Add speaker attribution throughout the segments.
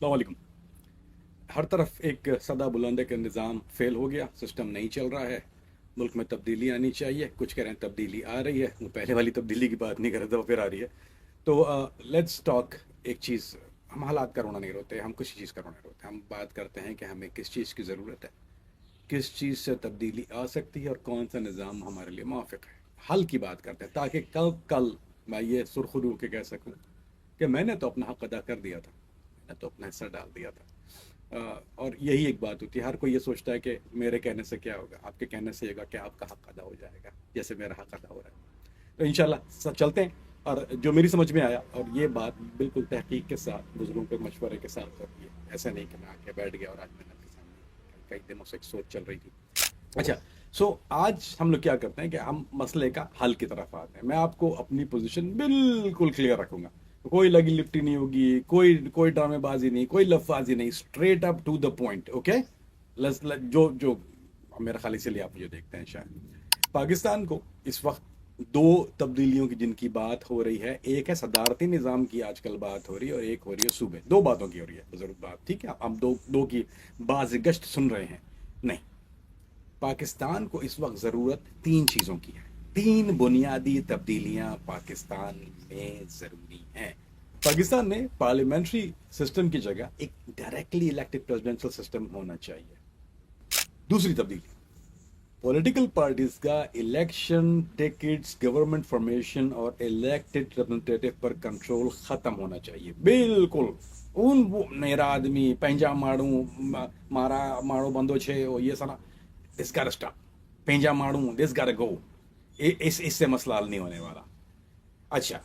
Speaker 1: वालेकुम। हर तरफ एक सदा बुलंद है कि निज़ाम फेल हो गया, सिस्टम नहीं चल रहा है, मुल्क में तब्दीली आनी चाहिए। कुछ कह रहे हैं तब्दीली आ रही है, वो पहले वाली तब्दीली की बात नहीं कर रहे थे, वो फिर आ रही है। तो लेट्स टॉक। एक चीज़, हम हालात का रोना नहीं रोते, हम किसी चीज़ का रोना रोते, हम बात करते हैं कि हमें किस चीज़ की ज़रूरत है, किस चीज़ से तब्दीली आ सकती है और कौन सा निज़ाम हमारे लिए मुआफ़िक है। हल की बात करते हैं ताकि कल कल मैं ये सुरखरू के कह सकूं कि मैंने तो अपना हक अदा कर दिया था, मैंने तो अपना हिस्सा डाल दिया था। और यही एक बात होती है, हर कोई ये सोचता है कि मेरे कहने से क्या होगा, आपके कहने से होगा कि आपका हक अदा हो जाएगा जैसे मेरा हक अदा हो रहा है। तो इंशाल्लाह चलते हैं। और जो मेरी समझ में आया, और ये बात बिल्कुल तहकीक के साथ, बुजुर्गों के मशवरे के साथ, और ये ऐसा नहीं कि मैं आके बैठ गया और आज मैंने आपके सामने कई दिनों से एक सोच चल रही थी। अच्छा, आज हम लोग क्या करते हैं कि हम मसले का हल की तरफ आते हैं। मैं आपको अपनी पोजीशन बिल्कुल क्लियर रखूंगा, कोई लगी लिफ्टी नहीं होगी, कोई कोई ड्रामेबाजी नहीं, कोई लफाजी नहीं, straight up to the point. Okay, जो जो मेरा ख्याल, इसलिए आप मुझे देखते हैं शायद। पाकिस्तान को इस वक्त दो तब्दीलियों की जिनकी बात हो रही है, एक है सदारती निज़ाम की आजकल बात हो रही है, और एक हो रही है सूबे। दो बातों की हो रही है बुजुर्ग बात, ठीक है। हम दो दो की बाज़गश्त सुन रहे हैं। नहीं, पाकिस्तान को इस वक्त ज़रूरत तीन चीज़ों की है। तीन बुनियादी तब्दीलियां पाकिस्तान में ज़रूरी हैं। पाकिस्तान में पार्लियामेंट्री सिस्टम की जगह एक डायरेक्टली इलेक्टेड प्रेसिडेंशियल सिस्टम होना चाहिए। दूसरी तब्दीली, पॉलिटिकल पार्टीज का इलेक्शन टिकट्स, गवर्नमेंट फॉर्मेशन और इलेक्टेड रिप्रेजेंटेटिव पर कंट्रोल खत्म होना चाहिए बिल्कुल। उन वो मेरा आदमी पंजा मारू, मारा मारो बंदो छे, और ये सारा, दिस गॉट स्टॉप। पंजा मारू, दिस गॉट गो। इससे मसला हल नहीं होने वाला। अच्छा,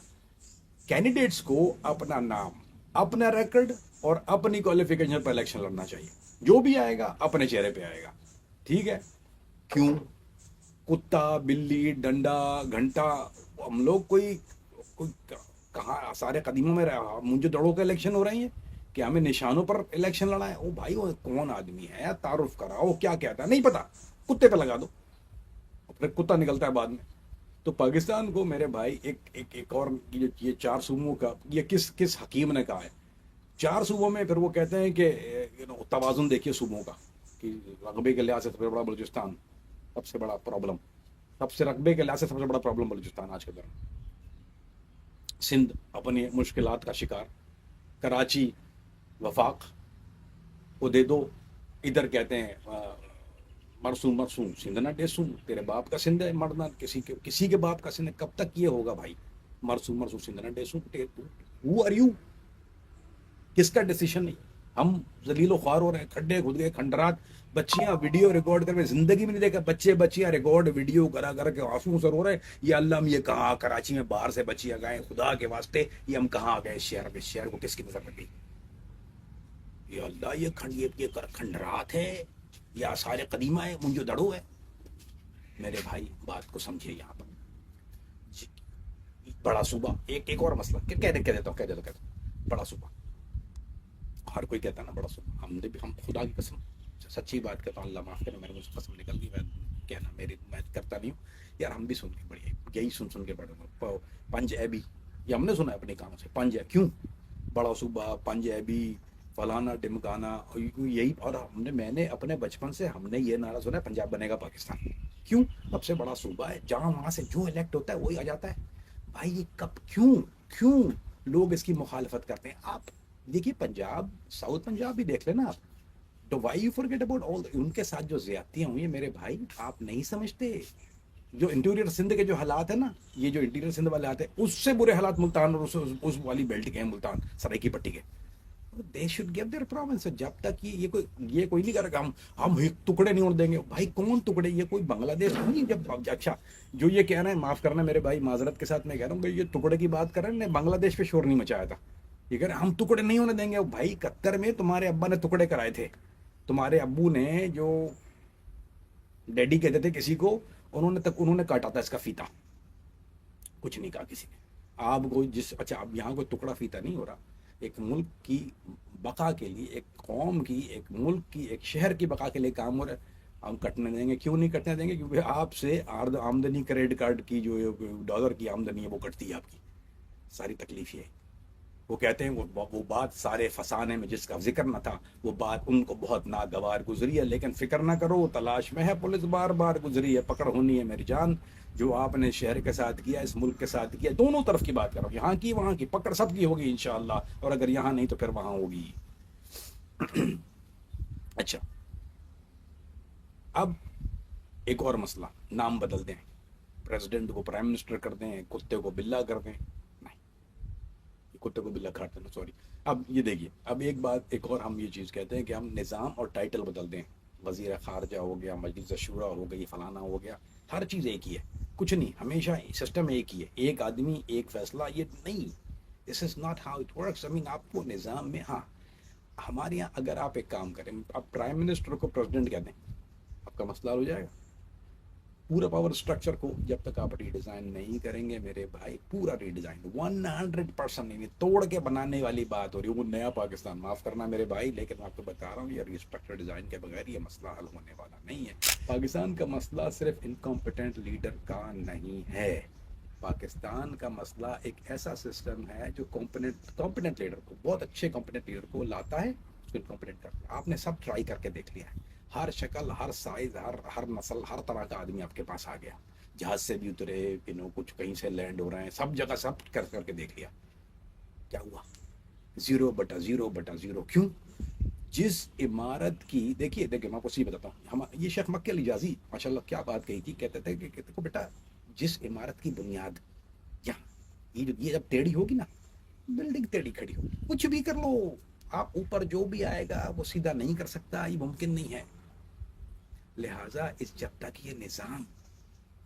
Speaker 1: कैंडिडेट्स को अपना नाम, अपना रिकॉर्ड और अपनी क्वालिफिकेशन पर इलेक्शन लड़ना चाहिए। जो भी आएगा अपने चेहरे पे आएगा, ठीक है। क्यों? कुत्ता, बिल्ली, डंडा, घंटा, हम लोग कोई कहाँ सारे कदीमों में रहा, मुझे दड़ों के इलेक्शन हो रही हैं कि हमें निशानों पर इलेक्शन लड़ा है। ओ भाई, वो कौन आदमी है, तारुफ कराओ, क्या कहता है नहीं पता, कुत्ते पे लगा दो, फिर कुत्ता निकलता है बाद में। तो पाकिस्तान को मेरे भाई एक और ये चार सूबों का, ये किस किस हकीम ने कहा है, चार सूबों में, फिर वो कहते हैं कि तवाजुन देखिए सूबों का, कि रकबे के लिहाज से सबसे बड़ा बलूचिस्तान, सबसे बड़ा प्रॉब्लम, सबसे रकबे के लिहाज से सबसे बड़ा प्रॉब्लम बलूचिस्तान आज के दौर में। सिंध अपनी मुश्किलात का शिकार, कराची, वफाक को दे दो। इधर कहते हैं मरसूम मरसूम सिंध ना डेसूम, तेरे बाप का सिंध है मरना, किसी के बाप का सिंध है। कब तक ये होगा भाई? मरसूम मरसूम सिंध ना डेसूम, हु आर यू? किसका डिसीजन नहीं? हम जलीलो ख्वार हो रहे हैं, खड्डे खुद गए, खंडरात, बच्चियां वीडियो रिकॉर्ड कर, जिंदगी में नहीं देखा बच्चे बच्चियां रिकॉर्ड वीडियो करा कर के आंसू सर हो रहे हैं। ये अल्लाह, हम ये कहाँ कराची में बाहर से बच्चियां गए, खुदा के वास्ते ये हम कहाँ आ गए शहर में? शहर को किसकी नजर लगी? ये अल्लाह, ये खंडरात है या सारे कदीमा है, मुंजो दड़ो है। मेरे भाई बात को समझिए यहाँ पर। बड़ा सूबा, एक और मसला, कह देता हूँ, बड़ा सूबा, हर कोई कहता है ना बड़ा सूबा। हमने भी, हम खुदा की कसम सच्ची बात करता हूँ, अल्लाह माफ़ करे, मेरे मुझसे कसम निकल गई, मैं कहना, मेरी मैं करता नहीं हूँ यार। हम भी सुन के बड़ी, यही सुन सुन के बड़े पंज ऐबी, ये हमने सुना है अपने कानों से, पंज है क्यों, बड़ा सूबा, पंज ऐबी, फलाना ढिमकाना, यही। और मैंने अपने बचपन से हमने ये नारा सुना है, पंजाब बनेगा पाकिस्तान। क्यों? सबसे बड़ा सूबा है, जहाँ वहाँ से जो इलेक्ट होता है वही आ जाता है। भाई ये कब, क्यों क्यों लोग इसकी मुखालफत करते हैं? आप देखिए, पंजाब, साउथ पंजाब भी देख लेना आप। तो why you forget about all, उनके साथ जो ज्यादतियां हुई है मेरे भाई, आप नहीं समझते। जो इंटीरियर सिंध के जो हालात है ना, ये जो इंटीरियर सिंध वाले आते हैं, उससे बुरे हालात मुल्तान और उस वाली बेल्ट के हैं, मुल्तान सराय पट्टी के। They should give their province. जब तक ये कोई नहीं करेगा, हम एक टुकड़े नहीं होने देंगे। भाई कौन टुकड़े? ये कोई बांग्लादेश नहीं। जब अच्छा, जो ये कह रहे हैं, माफ करना मेरे भाई, माजरत के साथ मैं कह रहा हूँ भाई, ये टुकड़े की बात कर रहे हैं, बांग्लादेश पे शोर नहीं मचाया था। ये कह रहे हम टुकड़े नहीं होने देंगे। भाई 71 में तुम्हारे अब्बा ने टुकड़े कराए थे। तुम्हारे अब्बू ने, जो डैडी कहते थे किसी को, उन्होंने काटा था इसका फीता, कुछ नहीं कहा किसी ने। आप कोई जिस, अच्छा, अब यहाँ कोई टुकड़ा फीता नहीं हो रहा। एक मुल्क की बका के लिए, एक कौम की, एक मुल्क की, एक शहर की बका के लिए काम हो रहा है, हम कटने देंगे? क्यों नहीं कटने देंगे? क्योंकि आपसे आमदनी, क्रेडिट कार्ड की जो डॉलर की आमदनी है वो कटती है आपकी। सारी तकलीफ ये है। वो कहते हैं वो बात सारे फसाने में जिसका जिक्र न था, वो बात उनको बहुत नागवार गुजरी है, लेकिन फिक्र ना करो, तलाश में है पुलिस, बार बार गुजरी है, पकड़ होनी है मेरी जान। जो आपने शहर के साथ किया, इस मुल्क के साथ किया, दोनों तरफ की बात करो, यहाँ की वहाँ की, पकड़ सबकी होगी इंशाअल्लाह, और अगर यहाँ नहीं तो फिर वहाँ होगी। अच्छा, अब एक और मसला, नाम बदल दें, प्रेसिडेंट को प्राइम मिनिस्टर कर दें, कुत्ते को बिल्ला कर दें। नहीं, कुत्ते को बिल्ला काट देना, सॉरी। अब ये देखिए, अब एक बात एक और हम ये चीज़ कहते हैं कि हम निज़ाम और टाइटल बदल दें, वजीर खारजा हो गया, मजलिस शूरा हो गई, फलाना हो गया, हर चीज़ एक ही है, कुछ नहीं, हमेशा सिस्टम एक ही है, एक आदमी एक फैसला, ये नहीं, this is not how it works. I mean आपको निज़ाम में, हाँ, हमारे यहाँ अगर आप एक काम करें, आप प्राइम मिनिस्टर को प्रेसिडेंट कह दें, आपका मसला हल हो जाएगा। पूरा पावर स्ट्रक्चर को जब तक आप रीडिज़ाइन नहीं करेंगे मेरे भाई, पूरा रीडिज़ाइन 100% नहीं, तोड़ के बनाने वाली बात हो रही है, वो नया पाकिस्तान, माफ़ करना मेरे भाई, लेकिन मैं आपको बता रहा हूँ ये रिस्ट्रक्चर डिज़ाइन के बगैर ये मसला हल होने वाला नहीं है। पाकिस्तान का मसला सिर्फ इनकॉम्पिटेंट लीडर का नहीं है, पाकिस्तान का मसला एक ऐसा सिस्टम है जो कॉम्पिटेंट लीडर को, बहुत अच्छे कॉम्पिटेंट लीडर को लाता है, उसको इनकॉम्पिटेंट करता है। आपने सब ट्राई करके देख लिया है, हर शक्ल, हर साइज, हर नस्ल, हर तरह का आदमी आपके पास आ गया, जहाज से भी उतरे, कुछ कहीं से लैंड हो रहे हैं, सब जगह सब करके देख लिया, क्या हुआ? 0/0/0। क्यों? जिस इमारत की, देखिए देखिए मैं आपको सही बताता हूँ, हम ये शेख मक्के अली जाजी माशाल्लाह क्या बात कही थी, कहते थे कि देखो बेटा, जिस इमारत की बुनियाद यहाँ, ये जब टेढ़ी होगी ना, बिल्डिंग टेढ़ी खड़ी होगी, कुछ भी कर लो आप, ऊपर जो भी आएगा वो सीधा नहीं कर सकता, ये मुमकिन नहीं है। लिहाजा इस जब तक ये निज़ाम,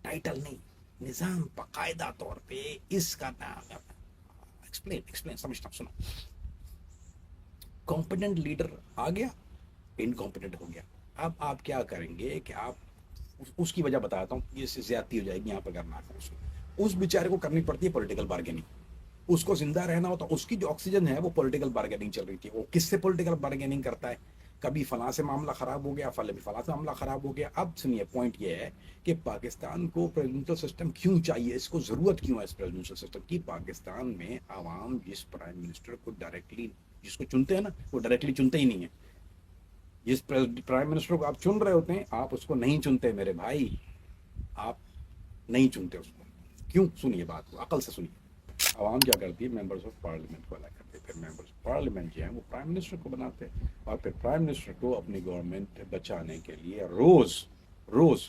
Speaker 1: टाइटल नहीं, निज़ाम बाकायदा तौर पे इसका नाम, एक्सप्लेन एक्सप्लेन समझता, सुनो, कॉम्पिटेंट लीडर आ गया, इनकॉम्पिटेंट हो गया, अब आप क्या करेंगे कि आप उसकी वजह बताता हूँ, ये ज्यादती हो जाएगी यहाँ पर करना, उस बेचारे को करनी पड़ती है पॉलिटिकल बार्गेनिंग, उसको जिंदा रहना होता, उसकी जो ऑक्सीजन है वो पॉलिटिकल बार्गेनिंग चल रही थी। वो किससे पॉलिटिकल बार्गेनिंग करता है? कभी फलां से मामला खराब हो गया, फले भी फलां से मामला खराब हो गया। अब सुनिए, पॉइंट ये है कि पाकिस्तान को प्रेसिडेंशियल सिस्टम क्यों चाहिए, इसको जरूरत क्यों है इस प्रेसिडेंशियल सिस्टम की? पाकिस्तान में आवाम जिस प्राइम मिनिस्टर को डायरेक्टली, जिसको चुनते हैं ना, वो डायरेक्टली चुनते ही नहीं है। जिस प्राइम मिनिस्टर को आप चुन रहे होते हैं, आप उसको नहीं चुनते मेरे भाई, आप नहीं चुनते उसको। क्यों? सुनिए बात को, अकल से सुनिए। आवाम क्या करती है? मेंबर्स ऑफ पार्लियामेंट को अलग करते हैं, फिर मेंबर्स ऑफ पार्लियामेंट जो है वो प्राइम मिनिस्टर को बनाते हैं, और फिर प्राइम मिनिस्टर को अपनी गवर्नमेंट बचाने के लिए रोज रोज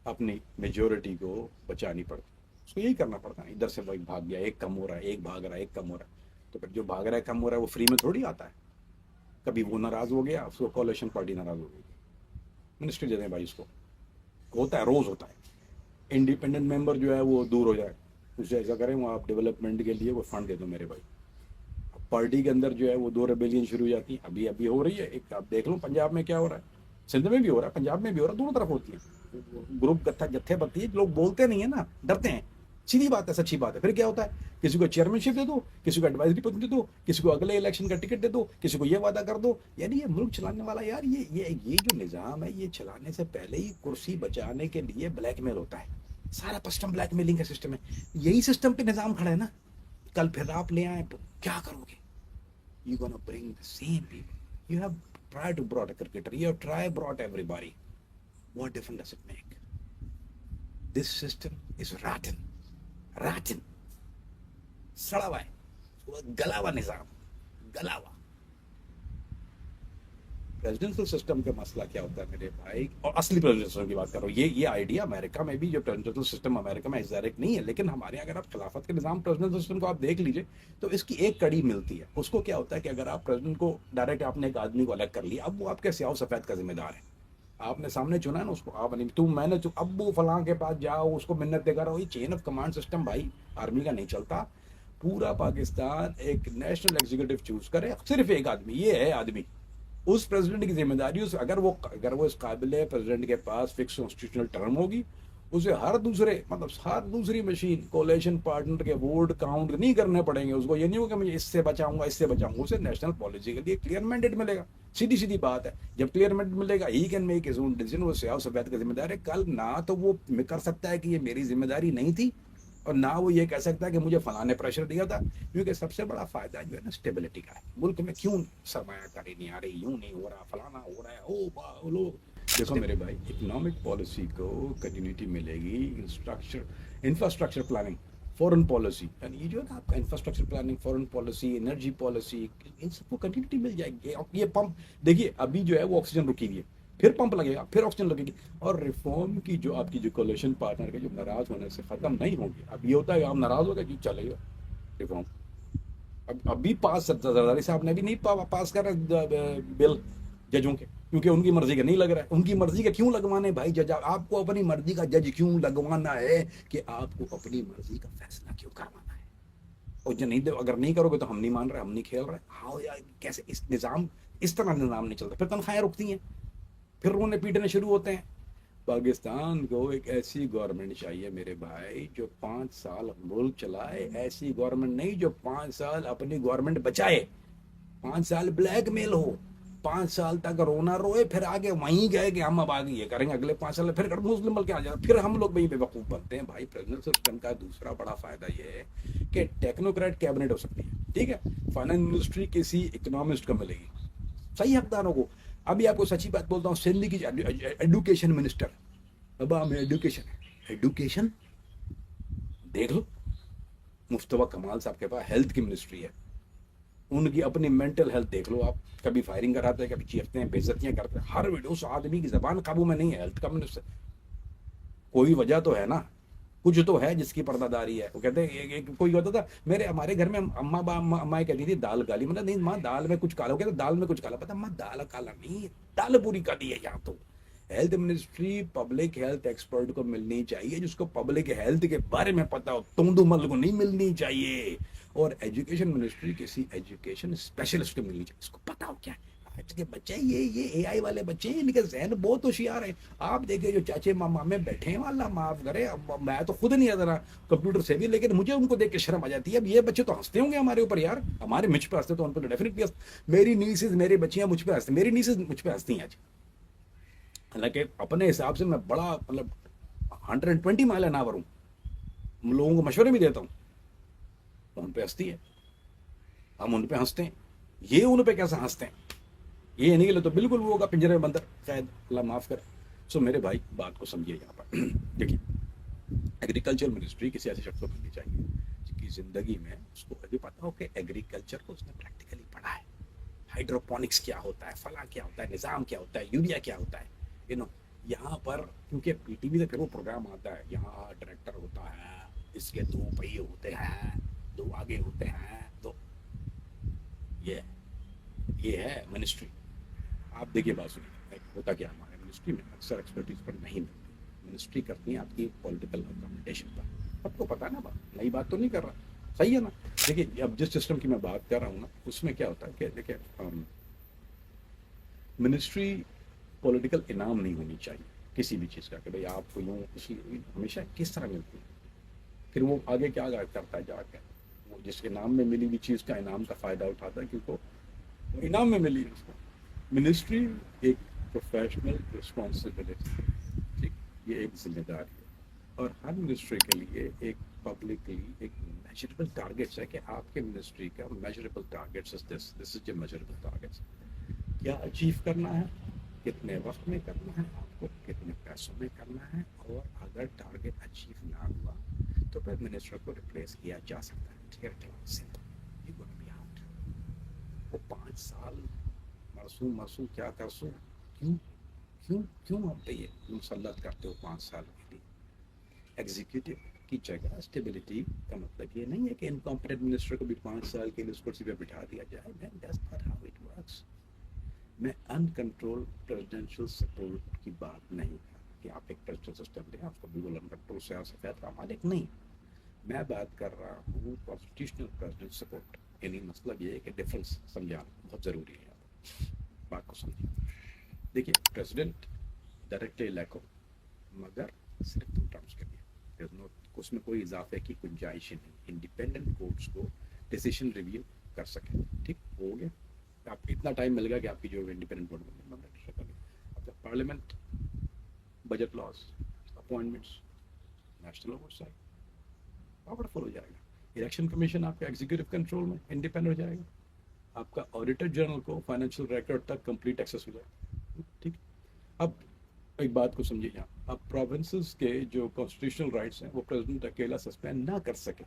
Speaker 1: अपनी मेजोरिटी को बचानी पड़ती है, उसको यही करना पड़ता है। इधर से वो एक भाग गया, एक कम हो रहा है, एक भाग रहा है, एक कम हो रहा है, तो फिर जो भाग रहा है, कम हो रहा है, वो फ्री में थोड़ी आता है। कभी वो नाराज हो गया, उसको कोalition पार्टी नाराज हो गई, मिनिस्टर दे दें भाई, उसको होता है, रोज होता है। इंडिपेंडेंट मेंबर जो है वो दूर हो जाए, उसे ऐसा करें, वो आप डेवलपमेंट के लिए वो फंड दे दो मेरे भाई। पार्टी के अंदर जो है वो 2 रेबेलियन शुरू हो जाती है, अभी अभी हो रही है एक, आप देख लो पंजाब में क्या हो रहा है, सिंध में भी हो रहा है, पंजाब में भी हो रहा है, दोनों तरफ होती है, ग्रुप गत्था जत्थे बनती है, लोग बोलते नहीं है ना, डरते हैं, सीधी बात है, सच्ची बात है। फिर क्या होता है, किसी को चेयरमैनशिप दे दो, किसी को एडवाइजरी पद दे दो, किसी को अगले इलेक्शन का टिकट दे दो, किसी को ये वादा कर दो। यानी ये मुल्क चलाने वाला यार, ये जो निज़ाम है, ये चलाने से पहले ही कुर्सी बचाने के लिए ब्लैकमेल होता है, सारा सिस्टम ब्लैकमेलिंग का सिस्टम है। यही सिस्टम पे निज़ाम खड़ा है ना, कल फिर आप ले आए तो क्या करोगे? You gonna bring the same people, you have try to brought a cricketer, you have try brought everybody, what difference does it make? This system is rotten, सड़ा हुआ है, गला हुआ निज़ाम, गला हुआ। प्रेसिडेंशियल सिस्टम का मसला क्या होता है मेरे भाई, और असली प्रेसिडेंशियल सिस्टम की बात कर रहा हूँ, ये आइडिया अमेरिका में भी, जो प्रेसिडेंशियल सिस्टम अमेरिका में डायरेक्ट नहीं है, लेकिन हमारे यहाँ अगर आप खिलाफत के निज़ाम प्रेसिडेंशियल सिस्टम को आप देख लीजिए, तो इसकी एक कड़ी मिलती है। उसको क्या होता है कि अगर आप प्रेसिडेंट को डायरेक्ट, आपने एक आदमी को अलग कर लिया, अब वो आपके स्याह सफ़ेद का जिम्मेदार है, आपने सामने चुना है ना उसको, आप नहीं, तुम मैंने अब वो फलां के पास जाओ, उसको मिन्नत देकर रहो, ये चेन ऑफ कमांड सिस्टम भाई आर्मी का नहीं चलता। पूरा पाकिस्तान एक नेशनल एग्जीक्यूटिव चूज करे, सिर्फ एक आदमी, ये है आदमी, उस प्रेसिडेंट की जिम्मेदारी, उस अगर वो इस काबिल है, प्रेसिडेंट के पास फिक्स कॉन्स्टिट्यूशनल टर्म होगी, उसे हर दूसरी मशीन, कोलेशन पार्टनर के वोट काउंट नहीं करने पड़ेंगे उसको। ये नहीं होगा मैं इससे बचाऊंगा, इससे बचाऊंगा, उसे नेशनल पॉलिसी के लिए क्लियर मैंडेट मिलेगा, सीधी सीधी बात है। जब क्लियर मैंडेट मिलेगा, he can make his own decision, वो स्याह सफेद का जिम्मेदार है। कल ना तो वो कर सकता है कि ये मेरी जिम्मेदारी नहीं थी, और ना वो ये कह सकता है कि मुझे फलां ने प्रेशर दिया था, क्योंकि सबसे बड़ा फायदा जो है ना स्टेबिलिटी का है। मुल्क में क्यों सरमायाकारी नहीं आ रही, यूं नहीं हो रहा, फलाना हो रहा है, ओ वाह लोग। देखो मेरे भाई, इकोनॉमिक पॉलिसी को कंटिन्यूटी मिलेगी, इंफ्रास्ट्रक्चर प्लानिंग, फॉरेन पॉलिसी, यानी ये जो है ना आपका infrastructure planning, foreign policy, energy policy, इन सबको कंटिन्यूटी मिल जाएगी। और ये पंप देखिए, अभी जो है वो ऑक्सीजन रुकी हुई है, फिर पंप लगेगा, फिर ऑक्सीजन लगेगी। और रिफॉर्म की जो आपकी जो कोलिशन पार्टनर के जो नाराज होने से खत्म नहीं होंगे। अब ये होता है आप नाराज हो गए कि चलेगा रिफॉर्म। अब अभी पास जरदारी साहब ने भी नहीं पास कर बिल जजों के, क्योंकि उनकी मर्जी का नहीं लग रहा है। उनकी मर्जी का क्यों लगवाने भाई जज? आपको अपनी मर्जी का जज क्यों लगवाना है, कि आपको अपनी मर्जी का फैसला क्यों करवाना है? और जो नहीं, अगर नहीं करोगे तो हम नहीं मान रहे, हम नहीं खेल रहे। हाँ यार, कैसे इस निज़ाम, इस तरह निज़ाम नहीं चलता। फिर तनख्वाहें रुकती हैं, फिर रोने पीटने शुरू होते हैं। पाकिस्तान को एक ऐसी गवर्नमेंट चाहिए मेरे भाई जो 5 साल मुल्क चलाए। ऐसी गवर्नमेंट नहीं जो 5 साल अपनी गवर्नमेंट बचाए, 5 साल ब्लैकमेल हो, 5 साल तक रोना रोए, फिर आगे वहीं गए कि हम अब आगे ये करेंगे, अगले 5 साल फिर मुस्लिम बल्कि आ जाए, फिर हम लोग भाई बेवकूफ़ बनते हैं। भाई प्रेसिडेंशियल सिस्टम का दूसरा बड़ा फायदा ये है कि टेक्नोक्रेट कैबिनेट हो सकती है, ठीक है। फाइनेंस मिनिस्ट्री किसी इकोनॉमिस्ट को मिलेगी, सही हकदारों को। अभी आपको सच्ची बात बोलता हूँ, सिंध की एडुकेशन मिनिस्टर, अब हमें एडुकेशन एडुकेशन देख लो, मुस्तफा कमाल साहब के पास हेल्थ की मिनिस्ट्री है, उनकी अपनी मेंटल हेल्थ देख लो आप। कभी फायरिंग कराते हैं, कभी चीखते हैं, बेइज्जतियां करते हैं, हर वीडियो उस आदमी की जबान काबू में नहीं है। हेल्थ का मिनिस्टर, कोई वजह तो है ना, कुछ तो है जिसकी पर्दादारी है। वो कहते हैं, कोई होता था मेरे हमारे घर में, अम्मा कहती थी दाल काली, मतलब नहीं माँ दाल में कुछ काला, कहते दाल में कुछ काला, पता माँ दाल काला नहीं, दाल पूरी काली है यहाँ तो। Health ministry public health expert को मिलनी चाहिए, जिसको पब्लिक हेल्थ के बारे में पता हो, तुमदुमल को नहीं मिलनी चाहिए। और एजुकेशन मिनिस्ट्री किसी एजुकेशन स्पेशलिस्ट को मिलनी चाहिए, इसको पता हो क्या है। आज के बच्चे ये एआई वाले बच्चे हैं, इनके जहन बहुत होशियार है। आप देखिए जो चाचे मामा में बैठे हैं, वाला माफ करे, मैं तो खुद नहीं आता रहा कंप्यूटर से भी, लेकिन मुझे उनको देख के शर्म आ जाती है। अब ये बच्चे तो हंसते होंगे हमारे ऊपर यार, हमारे मुझ पे हंसते तो उन पर डेफिनेटली हंसते। मेरी नीसेज, मेरे बच्चियां मुझ पे हंसते, मेरी नीसेज मुझ पे हंसती हैं आज। हालांकि अपने हिसाब से मैं बड़ा मतलब 120 माइल एन आवर हूँ, लोगों को मशवरे भी देता हूँ, उन पे हंसती है, हम उन पे हंसते हैं, ये उन पे कैसे हंसते हैं, ये नहीं तो बिल्कुल वो होगा पिंजरे में बंदर, शायद अल्लाह माफ करे। सो मेरे भाई बात को समझिए यहाँ पर। देखिए, एग्रीकल्चर मिनिस्ट्री किसी ऐसे शख्स को मिलनी चाहिए जिसकी जिंदगी में उसको अभी पता हो कि एग्रीकल्चर को उसने प्रैक्टिकली पढ़ा है, हाइड्रोपोनिक्स क्या होता है, फला क्या होता है, निज़ाम क्या होता है, यूरिया क्या होता है, यू नो। यहाँ पर क्योंकि पीटीवी से फिर वो प्रोग्राम आता है, यहाँ डायरेक्टर होता है, इसके 2 पहिए होते हैं, 2 आगे होते हैं, तो ये है मिनिस्ट्री। आप देखिए बात सुनिए, होता क्या हमारे मिनिस्ट्री में अक्सर एक्सपर्टीज पर नहीं मिलती। मिनिस्ट्री करती है आपकी पॉलिटिकल अकोमोडेशन पर, आपको पता है ना, बात नई बात तो नहीं कर रहा, सही है ना। देखिए अब जिस सिस्टम की मैं बात कर रहा हूँ ना, उसमें क्या होता है कि देखिए मिनिस्ट्री पॉलिटिकल इनाम नहीं होनी चाहिए किसी भी चीज़ का, कि भाई आपको यूँ उसी हमेशा किस तरह मिलती है। फिर वो आगे क्या करता है जाके, वो जिस इनाम में मिली हुई चीज़ का इनाम का फ़ायदा उठाता है, क्योंकि वो इनाम में मिली है उसको। मिनिस्ट्री एक प्रोफेशनल रिस्पॉन्सिबिलिटी, ठीक, ये एक जिम्मेदारी है। और हर मिनिस्ट्री के लिए एक पब्लिकली एक मेजरेबल टारगेट्स है कि आपके मिनिस्ट्री का measurable targets is this is the measurable targets. क्या अचीव करना है, कितने वक्त में करना है, आपको कितने पैसों में करना है, और अगर टारगेट अचीव ना हुआ तो फिर मिनिस्टर को रिप्लेस किया जा सकता है। Simple, you gonna be out. वो 5 साल मरसू क्या करसू, क्यों क्यों क्यों आप पे ये मुसल्लत करते हो 5 साल के लिए? एग्जीक्यूटिव की जगह स्टेबिलिटी का मतलब ये नहीं है कि इनकॉम्पिटेंट मिनिस्टर को भी 5 साल के लिए उस कुर्सी पे बिठा दिया जाए। That's not how it works. मैं अनकंट्रोल प्रेसिडेंशियल सपोर्ट की बात नहीं कर कि आप एक प्रेसिडेंशियल सिस्टम दें, आपको बिल्कुल अनकंट्रोल से आ सफेद का मालिक नहीं। मैं बात कर रहा हूँ कॉन्स्टिट्यूशनल प्रेसिडेंट सपोर्ट। यानी मतलब ये है कि डिफरेंस समझाना बहुत ज़रूरी है। बात को समझिए, देखिए प्रेसिडेंट डायरेक्टली इलेक्ट हो, मगर सिर्फ 2 टर्म्स के लिए, उसमें कोई इजाफे की गुंजाइश ही नहीं। इंडिपेंडेंट कोर्ट्स को डिसीजन रिव्यू कर सके, ठीक हो गया। आप इतना टाइम मिल गया कि आपकी जो इंडिपेंडेंट बोर्ड में अब जब parliament, budget loss, appointments, national oversight, powerful हो जाएगा। इलेक्शन कमीशन आपका एग्जीक्यूटिव कंट्रोल में इंडिपेंडेंट हो जाएगा। आपका ऑडिटर जनरल को फाइनेंशियल रिकॉर्ड तक कंप्लीट एक्सेस हो जाएगा। ठीक। अब एक बात को समझिए यहाँ, अब प्रोविंसेस के जो कॉन्स्टिट्यूशनल राइट्स हैं वो प्रेसिडेंट अकेला सस्पेंड ना कर सके।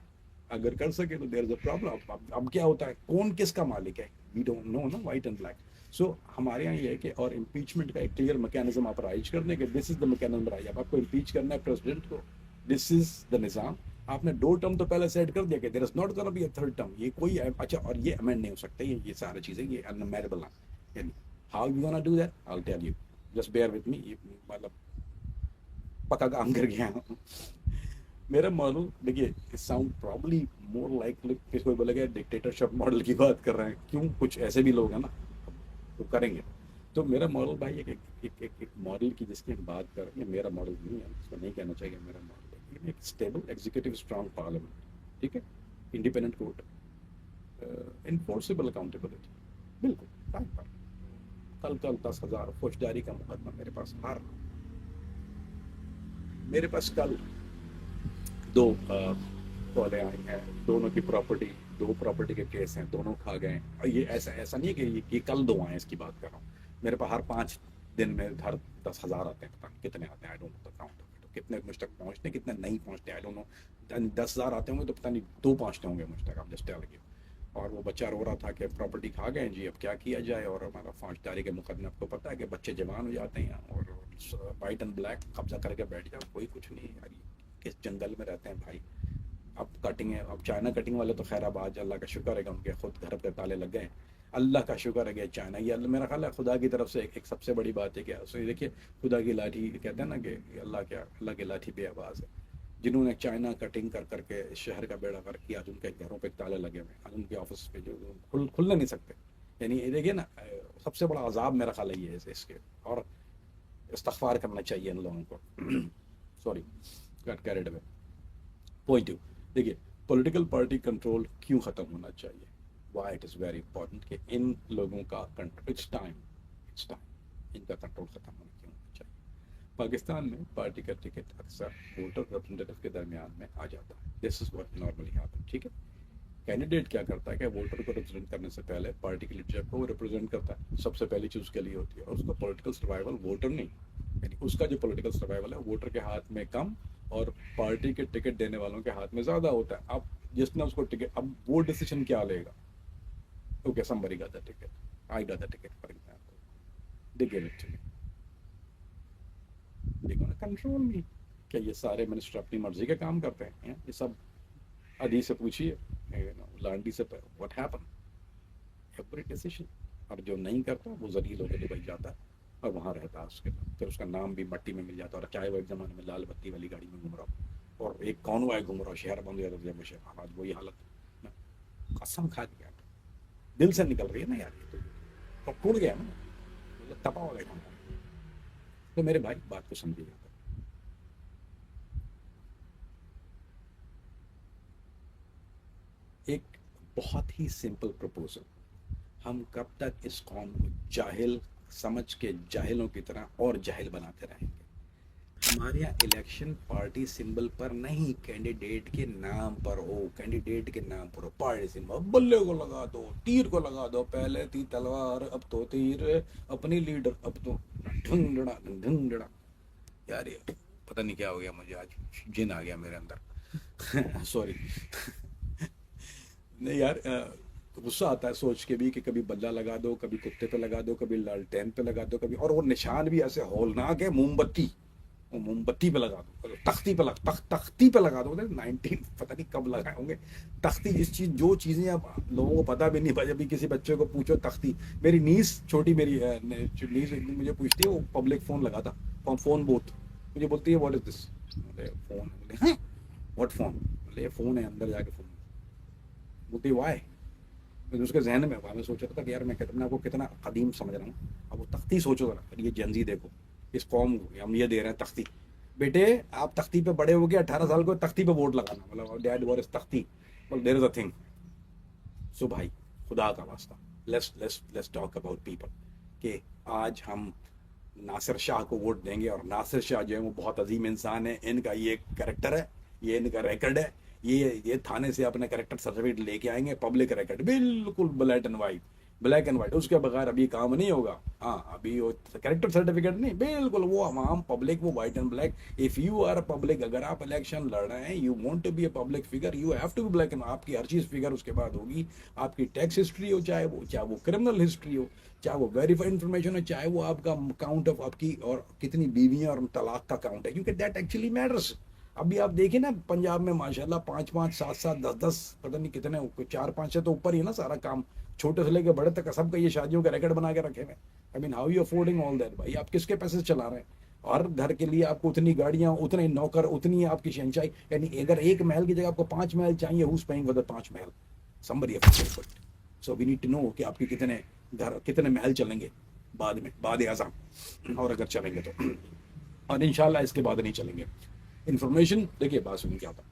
Speaker 1: अगर कर सके तो देयर इज अ प्रॉब्लम। अब क्या होता है, कौन किसका मालिक है, वी डोंट नो ना, वाइट एंड ब्लैक। सो हमारे यहाँ ये है कि और इम्पीचमेंट का एक क्लियर मैकेनिज्म आप राइज कर दें कि this is the mechanism rise. अब आपको इम्पीच करना है प्रेसिडेंट को, दिस इज द निज़ाम। आपने 2 टर्म तो पहले सेट कर दिया कि there is not gonna be a third term. ये कोई अच्छा, और ये अमेंड नहीं हो सकते, ये सारी चीज़ें ये अनमेरेबल हैं। यानी how you gonna do that, I will tell you, just bear with me. मतलब पक्का काम कर गया हूँ। मेरा मॉडल देखिए, साउंड प्रॉब्ली मोर लाइक कोई बोलेगा डिक्टेटरशिप मॉडल की बात कर रहे हैं, क्यों, कुछ ऐसे भी लोग हैं ना तो करेंगे। तो मेरा मॉडल भाई एक मॉडल की जिसकी हम बात कर रहे हैं, मेरा मॉडल नहीं है, इसको नहीं कहना चाहिए मेरा मॉडल है। एक स्टेबल एग्जीक्यूटिव स्ट्रांग पार्लियामेंट, ठीक है, इंडिपेंडेंट कोर्ट, इन्फोर्सेबल अकाउंटेबिलिटी, बिल्कुल टाइम पर। कल 10,000 फौजदारी का मुकदमा मेरे पास, हर मेरे पास कल 2 कॉलें आई हैं, दोनों की प्रॉपर्टी, 2 प्रॉपर्टी के केस हैं, दोनों खा गए। और ये ऐसा ऐसा नहीं है कि ये कल 2 आए, इसकी बात कर रहा हूँ। मेरे पास हर 5 दिन में हर 10,000 आते हैं, पता नहीं कितने आते हैं, I don't know the count. तो कितने मुझ तक पहुँचते हैं, कितने नहीं पहुँचते, आई डोंट नो। 10,000 आते होंगे तो पता नहीं 2 पहुँचते होंगे मुझ तक, आप जस्ट टेल यू। और वो बच्चा रो रहा था कि प्रॉपर्टी खा गए जी, अब क्या किया जाए। और हमारा फौजदारी के मुकदमे, आपको पता है कि बच्चे जवान हो जाते हैं और वाइट एंड ब्लैक कब्जा करके बैठ जाओ, कोई कुछ नहीं यार, किस जंगल में रहते हैं भाई। अब कटिंग है, अब चाइना कटिंग वाले तो खैर अब आज अल्लाह का शुक्र है कि उनके खुद घर पे ताले लग गए। अल्लाह का शुक्र है कि चाइना, ये मेरा ख्याल है खुदा की तरफ से एक सबसे बड़ी बात है क्या, सो देखिए खुदा की लाठी कहते हैं ना कि अल्लाह की लाठी बेआवाज़ है। जिन्होंने चाइना कटिंग कर करके इस शहर का बेड़ा गर्क किया, आज उनके घरों पे ताले लगे हुए हैं, आज उनके ऑफिस पे जो खुलने नहीं सकते। यानी ये देखिए ना, सबसे बड़ा अजाब मेरा ख्याल है ये है इसके। और इस्तग़फ़ार करना चाहिए इन लोगों को। Sorry, got carried away. Point two, देखिए पॉलिटिकल पार्टी कंट्रोल क्यों ख़त्म होना चाहिए, why it is very important कि इन लोगों का कंट्रोल, इट्स टाइम इनका कंट्रोल ख़त्म होना क्यों होना चाहिए। पाकिस्तान में पार्टी का टिकट अक्सर वोटर रिप्रेजेंटेटिव के दरमियान में आ जाता है, this is what normally happen. ठीक है, कैंडिडेट क्या करता है कि वोटर को रिप्रेजेंट करने से पहले पार्टी की लीडरशिप को वो रिप्रेजेंट करता है, सबसे पहली चीज़ उसके लिए होती है। और उसका पॉलिटिकल सर्वाइवल वोटर नहीं, यानी उसका जो पॉलिटिकल सर्वाइवल है वोटर के हाथ में कम और पार्टी के टिकट देने वालों के हाथ में ज़्यादा होता है। अब जिसने उसको टिकट, अब वो डिसीजन क्या लेगा, okay somebody got the ticket, I got the ticket for example, they gave it to me, they gonna control me। क्या ये सारे मिनिस्टर अपनी मर्जी का काम करते हैं? ये सब अदी से पूछिए, लांडी से, व्हाट हैपन, एवरी डिसीजन। और जो नहीं करता वो जलील होकर दुबई जाता है और वहाँ रहता है, उसके बाद फिर उसका नाम भी मट्टी में मिल जाता है। और चाहे वो एक ज़माने में लाल बत्ती वाली गाड़ी में घूम रहा हो और एक कॉन्वॉय घूम रहा हो, शहर बंद हो जाता है मुझे, आज वही हालत। कसम खा दिया, दिल से निकल रही है ना यार, ये तो टूट गया ना, मतलब तपा हो गया। तो मेरे भाई बात को समझिएगा, एक बहुत ही सिंपल प्रपोजल, हम कब तक इस कौम को जाहिल समझ के जाहिलों की तरह और जाहिल बनाते रहेंगे। हमारे यहाँ इलेक्शन पार्टी सिंबल पर नहीं, कैंडिडेट के नाम पर हो, कैंडिडेट के नाम पर हो पार्टी सिंबल। बल्ले को लगा दो, तीर को लगा दो, पहले थी तलवार अब तो तीर, अपनी लीडर अब तो ढंगड़ा ढंगड़ा। यार ये पता नहीं क्या हो गया मुझे, आज जिन आ गया मेरे अंदर। सॉरी। नहीं यार, गुस्सा आता है सोच के भी कि कभी बल्ला लगा दो, कभी कुत्ते पे लगा दो, कभी लालटेन पे लगा दो, कभी, और वो निशान भी ऐसे होलनाक है, मोमबत्ती, वो मोमबत्ती पे लगा दो, तख्ती पे तख्ती पे लगा दो। 19 पता नहीं कब लगाए होंगे तख्ती, जिस चीज़ जो चीज़ें अब लोगों को पता भी नहीं। भाई अभी किसी बच्चे को पूछो तख्ती, मेरी नीस छोटी, मेरी नीस एक दिन मुझे पूछती है, वो पब्लिक फ़ोन लगा था, फ़ोन बूथ, मुझे बोलती है what is this, phone, what phone, बोले फ़ोन है, अंदर जाके फ़ोन, बोलती वाई। मैं उसके जहन में मैं सोच रहा था कि यार मैं आपको कितना कदीम समझ रहा हूँ। अब वो तख्ती सोचो जरा, ये जंजी देखो, इस कौम को हम ये दे रहे हैं तख्ती। बेटे आप तख्ती पे बड़े हो गए, 18 साल को तख्ती पे वोट लगाना, मतलब डैड वॉर इज तख्ती, well there is a thing। सो भाई खुदा का वास्ता, लेट्स टॉक अबाउट पीपल, कि आज हम नासिर शाह को वोट देंगे, और नासिर शाह जो है वो बहुत अजीम इंसान है, इनका ये करेक्टर है, ये इनका रिकॉर्ड है, ये थाने से अपना करेक्टर सर्टिफिकेट लेके आएंगे, पब्लिक रिकॉर्ड बिल्कुल black and white, black and white, उसके बगैर अभी काम नहीं होगा। हाँ, अभी वो करेक्टर सर्टिफिकेट नहीं, बिल्कुल वो आम पब्लिक, वो white and black. If you are a public, अगर आप इलेक्शन लड़ रहे हैं, you want to be a public figure, you have to be black and, आपकी हर चीज फिगर उसके बाद होगी। आपकी टैक्स हिस्ट्री हो, चाहे वो क्रिमिनल हिस्ट्री हो, चाहे वो वेरीफाइड इन्फॉर्मेशन हो, चाहे वो आपका काउंट ऑफ आपकी और कितनी बीवियां और तलाक का काउंट है, क्योंकि दैट एक्चुअली मैटर्स। अभी आप देखिए ना, पंजाब में माशाल्लाह 5-5, 7-7, 10-10, पता नहीं कितने, 4-5 से तो ऊपर ही है ना सारा काम, छोटे से लेकर बड़े तक सबका ये शादियों का रिकॉर्ड बना के रखे हुए। I mean how you affording all that भाई, आप किसके पैसे से चला रहे हैं? और घर के लिए आपको उतनी गाड़ियां, उतने नौकर, उतनी आपकी शहंशाही, यानी अगर एक महल की जगह आपको 5 महल चाहिए, हुज पेइंग फॉर द 5 महल? Somebody have to put. So we need to know कि आपके कितने घर, कितने महल चलेंगे बाद में, बाद आज़म, और अगर चलेंगे तो, और इंशाल्लाह इसके बाद नहीं चलेंगे। इंफॉर्मेशन देखिए, बात सुनिए क्या होता है,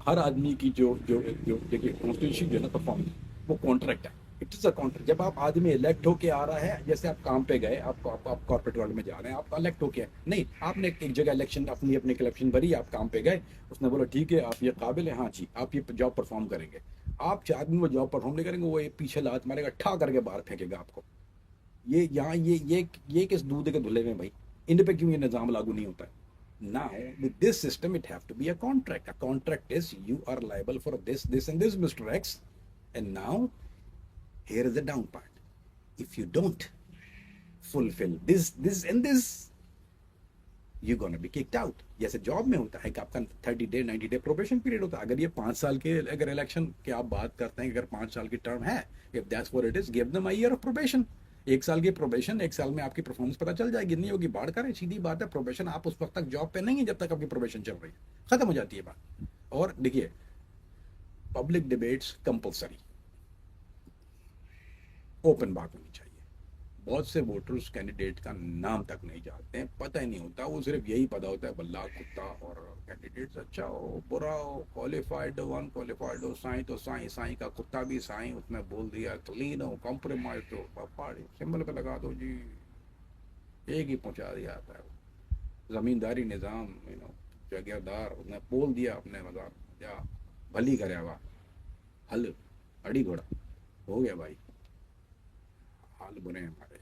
Speaker 1: हर आदमी की जो जो जो देखिए कॉन्स्टिट्यूशन जो है ना, परफॉर्म, वो कॉन्ट्रैक्ट है, इट इज़ अ कॉन्ट्रैक्ट। जब आप आदमी इलेक्ट होके आ रहा है, जैसे आप काम पे गए, आप कॉर्पोरेट वर्ल्ड में जा रहे हैं, आप इलेक्ट होके नहीं, आपने एक जगह इलेक्शन अपनी अपनी इलेक्शन भरी, आप काम पे गए, उसने बोला ठीक है आप ये काबिल है, हाँ जी आप ये जॉब परफॉर्म करेंगे। आप 4 दिन वो जॉब परफॉर्म नहीं करेंगे, वो एक पीछे लात मारेगा, ठा करके बाहर फेंकेगा आपको। ये यहाँ ये किस दूध के धुले में भाई, इन पे क्यों ये निज़ाम लागू नहीं होता है? Now, with this system, it have to be a contract. A contract is you are liable for this, this, and this, Mr. X. And now, here is the down part. If you don't fulfill this, this, and this, you're gonna be kicked out. जैसे job में होता है कि आपका 30 day 90 day probation period होता है। अगर ये 5 साल के, अगर इलेक्शन की आप बात करते हैं, अगर 5 साल की टर्म है, if that's what it is, give them a year of probation. 1 साल की प्रोबेशन, 1 साल में आपकी परफॉर्मेंस पता चल जाएगी, नहीं होगी बाढ़ करें, सीधी बात है। प्रोबेशन, आप उस वक्त तक जॉब पे नहीं है जब तक आपकी प्रोबेशन चल रही है, खत्म हो जाती है बात। और देखिए, पब्लिक डिबेट्स कंपलसरी, ओपन बात होनी चाहिए। बहुत से वोटर्स कैंडिडेट का नाम तक नहीं जानते हैं, पता ही नहीं होता, वो सिर्फ यही पता होता है बल्ला कुत्ता, और कैंडिडेट्स अच्छा हो बुरा हो, क्वालिफाइड हो अनक्वालिफाइड हो, साईं तो साईं, साईं का कुत्ता भी साईं, उसने बोल दिया क्लीन हो, कॉम्प्रोमाइज हो, पहाड़ी सिंबल पे लगा दो जी, एक ही पहुंचा दिया आता है। जमींदारी निज़ाम, जगहदार, उसने बोल दिया अपने मजार या भली करे हुआ, हल अड़ी घोड़ा हो गया भाई, हाल बुरे हैं हमारे।